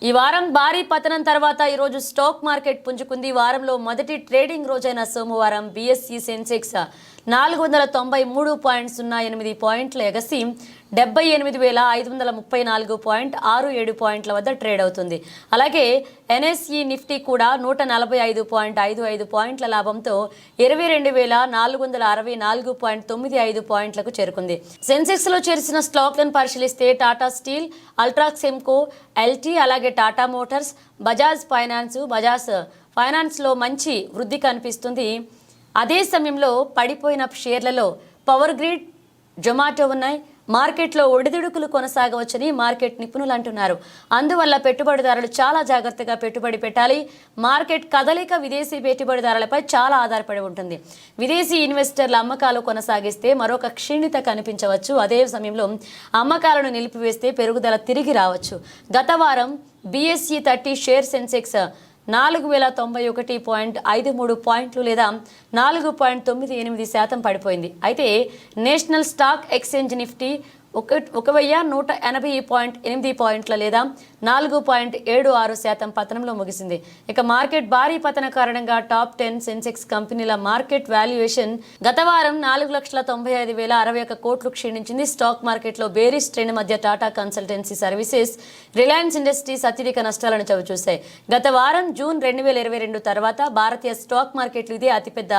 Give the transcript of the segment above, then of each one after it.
ఈ వారం భారీ పతనం తర్వాత ఈ రోజు స్టాక్ మార్కెట్ పుంజుకుంది. వారంలో మొదటి ట్రేడింగ్ రోజైన సోమవారం బీఎస్ఈ సెన్సెక్స్ 493.08 పాయింట్ల ఎగసి 78,534.67 పాయింట్ల వద్ద ట్రేడ్ అవుతుంది. అలాగే ఎన్ఎస్ఈ నిఫ్టీ కూడా 145.55 పాయింట్ల లాభంతో 22,464.95 పాయింట్లకు చేరుకుంది. సెన్సెక్స్ లో చేర్చిన స్టాక్లను పరిశీలిస్తే టాటా స్టీల్, అల్ట్రాక్సెమ్కో, ఎల్టీ, అలాగే టాటా మోటార్స్, బజాజ్ ఫైనాన్స్ లో మంచి వృద్ధి కనిపిస్తుంది. అదే సమయంలో పడిపోయిన షేర్లలో పవర్ గ్రిడ్, జొమాటో ఉన్నాయి. మార్కెట్లో ఒడిదుడుకులు కొనసాగవచ్చని మార్కెట్ నిపుణులు అంటున్నారు. అందువల్ల పెట్టుబడిదారులు చాలా జాగ్రత్తగా పెట్టుబడి పెట్టాలి. మార్కెట్ కదలిక విదేశీ పెట్టుబడిదారులపై చాలా ఆధారపడి ఉంటుంది. విదేశీ ఇన్వెస్టర్ల అమ్మకాలు కొనసాగిస్తే మరొక క్షీణత కనిపించవచ్చు. అదే సమయంలో అమ్మకాలను నిలిపివేస్తే పెరుగుదల తిరిగి రావచ్చు. గత వారం బీఎస్ఈ 30 షేర్ సెన్సెక్స్ 4,091.53 పాయింట్లు లేదా 4.98% పడిపోయింది. అయితే నేషనల్ స్టాక్ ఎక్స్చేంజ్ నిఫ్టీ 1,180.8 పాయింట్ల లేదా 4.76% పతనంలో ముగిసింది. ఇక మార్కెట్ భారీ పతన కారణంగా టాప్ 10 సెన్సెక్స్ కంపెనీల మార్కెట్ వాల్యుయేషన్ గత వారం 4,95,061 కోట్లు క్షీణించింది. స్టాక్ మార్కెట్లో బేరిష్ ట్రెండ్ మధ్య Tata consultancy services, Reliance industries అత్యధిక నష్టాలను చవిచూశాయి. గత వారం జూన్ 2022 తర్వాత భారతీయ స్టాక్ మార్కెట్లు ఇదే అతిపెద్ద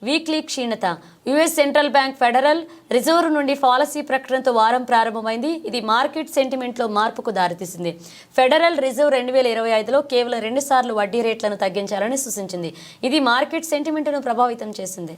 వీక్లీ క్షీణత. US central bank federal reserve నుండి పాలసీ ప్రకటనతో వారం ప్రారంభమైంది. ఇది మార్కెట్ సెంటిమెంట్లో మార్పుకు దారితీసింది. ఫెడరల్ రిజర్వ్ 2025లో కేవలం 2 సార్లు వడ్డీ రేట్లను తగ్గించాలని సూచించింది. ఇది మార్కెట్ సెంటిమెంట్ను ప్రభావితం చేసింది.